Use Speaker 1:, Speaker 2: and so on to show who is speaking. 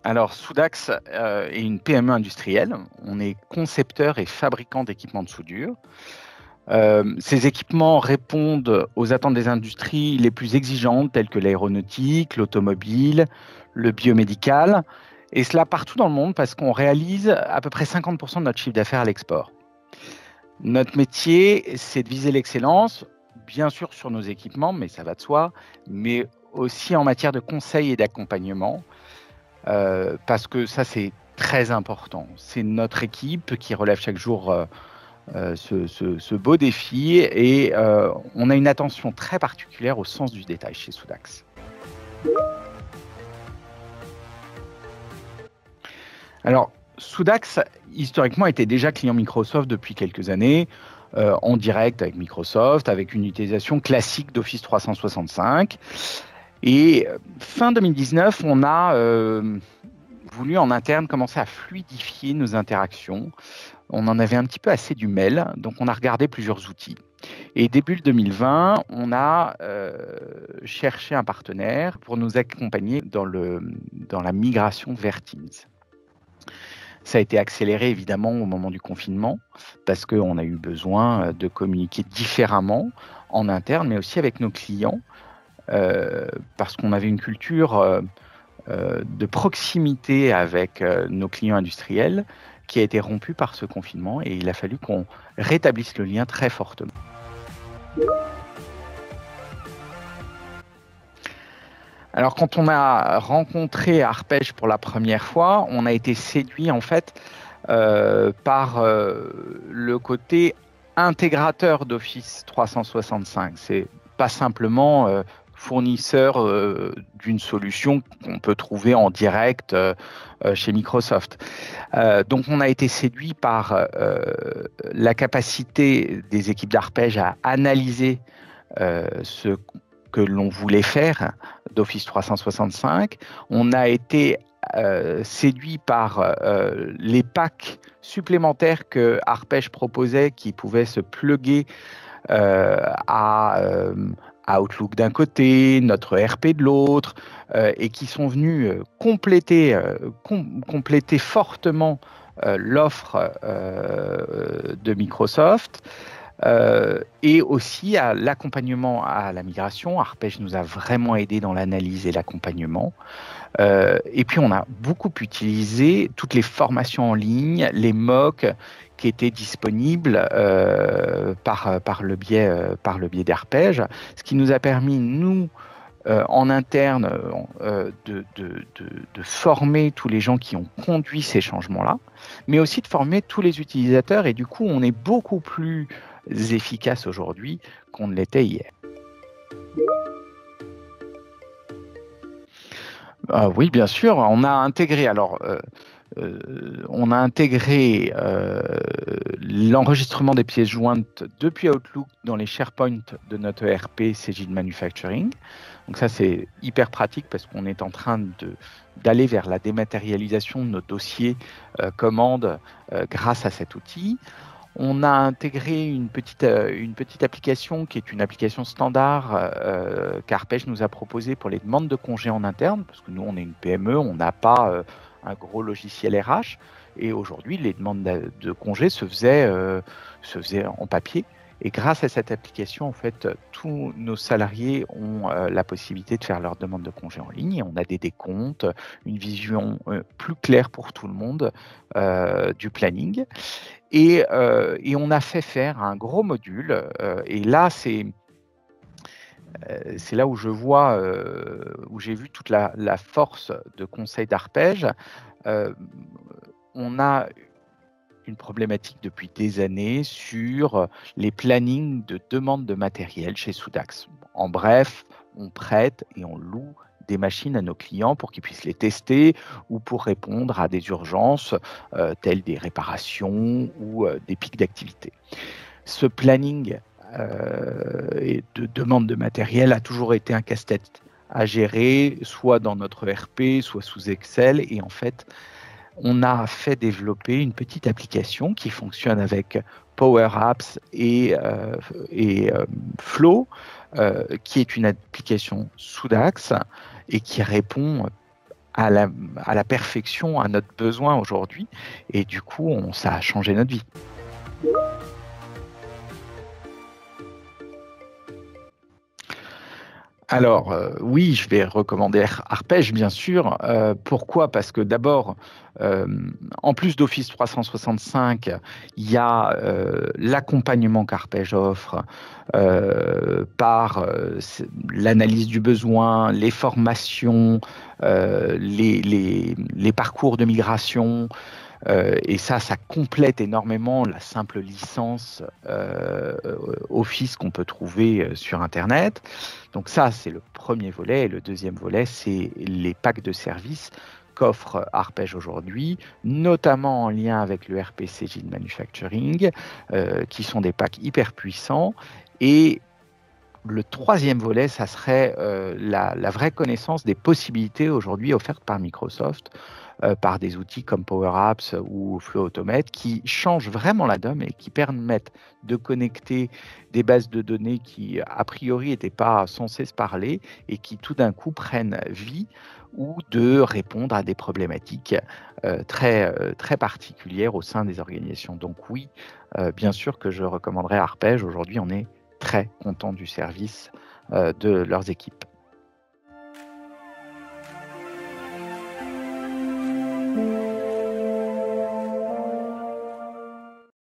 Speaker 1: Alors, Soudax est une PME industrielle. On est concepteur et fabricant d'équipements de soudure. Ces équipements répondent aux attentes des industries les plus exigeantes, telles que l'aéronautique, l'automobile, le biomédical, et cela partout dans le monde parce qu'on réalise à peu près 50% de notre chiffre d'affaires à l'export. Notre métier, c'est de viser l'excellence, bien sûr sur nos équipements, mais ça va de soi, mais aussi en matière de conseil et d'accompagnement, parce que ça, c'est très important. C'est notre équipe qui relève chaque jour ce beau défi et on a une attention très particulière au sens du détail chez Soudax. Alors, Soudax, historiquement, était déjà client Microsoft depuis quelques années, en direct avec Microsoft, avec une utilisation classique d'Office 365. Et fin 2019, on a voulu en interne commencer à fluidifier nos interactions. On en avait un petit peu assez du mail, donc on a regardé plusieurs outils. Et début 2020, on a cherché un partenaire pour nous accompagner dans la migration vers Teams. Ça a été accéléré évidemment au moment du confinement parce qu'on a eu besoin de communiquer différemment en interne, mais aussi avec nos clients, parce qu'on avait une culture de proximité avec nos clients industriels qui a été rompue par ce confinement et il a fallu qu'on rétablisse le lien très fortement. Alors, quand on a rencontré Arpège pour la première fois, on a été séduit en fait par le côté intégrateur d'Office 365. C'est pas simplement fournisseur d'une solution qu'on peut trouver en direct chez Microsoft. Donc, on a été séduit par la capacité des équipes d'Arpège à analyser ce que l'on voulait faire d'Office 365. On a été séduit par les packs supplémentaires que Arpège proposait qui pouvaient se plugger à Outlook d'un côté, notre RP de l'autre, et qui sont venus compléter fortement l'offre de Microsoft. Et aussi à l'accompagnement à la migration. Arpège nous a vraiment aidé dans l'analyse et l'accompagnement. Et puis on a beaucoup utilisé toutes les formations en ligne, les MOOC qui étaient disponibles par le biais d'Arpège, ce qui nous a permis, nous, en interne, de former tous les gens qui ont conduit ces changements-là, mais aussi de former tous les utilisateurs. Et du coup, on est beaucoup plus efficace aujourd'hui qu'on ne l'était hier. Oui, bien sûr, on a intégré. On a intégré l'enregistrement des pièces jointes depuis Outlook dans les SharePoint de notre ERP Cegid Manufacturing. Donc ça, c'est hyper pratique parce qu'on est en train d'aller vers la dématérialisation de nos dossiers commandes grâce à cet outil. On a intégré une petite application qui est une application standard qu'Arpège nous a proposée pour les demandes de congés en interne, parce que nous, on est une PME, on n'a pas un gros logiciel RH. Et aujourd'hui, les demandes de congés se faisaient en papier. Et grâce à cette application, en fait, tous nos salariés ont la possibilité de faire leur demande de congé en ligne. Et on a des décomptes, une vision plus claire pour tout le monde du planning. Et on a fait faire un gros module. Et là, c'est là où je vois, où j'ai vu toute la force de conseil d'Arpège. On a une problématique depuis des années sur les plannings de demande de matériel chez Soudax. En bref, on prête et on loue des machines à nos clients pour qu'ils puissent les tester ou pour répondre à des urgences telles des réparations ou des pics d'activité. Ce planning de demande de matériel a toujours été un casse-tête à gérer, soit dans notre ERP, soit sous Excel, et en fait, on a fait développer une petite application qui fonctionne avec Power Apps et Flow, qui est une application Soudax et qui répond à la perfection, à notre besoin aujourd'hui. Et du coup, ça a changé notre vie. Alors, oui, je vais recommander Arpège, bien sûr. Pourquoi? Parce que d'abord, euh, en plus d'Office 365, il y a l'accompagnement qu'Arpège offre par l'analyse du besoin, les formations, les parcours de migration. Et ça complète énormément la simple licence Office qu'on peut trouver sur Internet. Donc ça, c'est le premier volet. Et le deuxième volet, c'est les packs de services qu'offre Arpège aujourd'hui, notamment en lien avec le RPC Gene Manufacturing, qui sont des packs hyper puissants. Et le troisième volet, ça serait la vraie connaissance des possibilités aujourd'hui offertes par Microsoft, par des outils comme Power Apps ou Flow Automate, qui changent vraiment la donne et qui permettent de connecter des bases de données qui, a priori, n'étaient pas censées se parler et qui, tout d'un coup, prennent vie, ou de répondre à des problématiques très particulières au sein des organisations. Donc oui, bien sûr que je recommanderais Arpège. Aujourd'hui, on est très content du service de leurs équipes.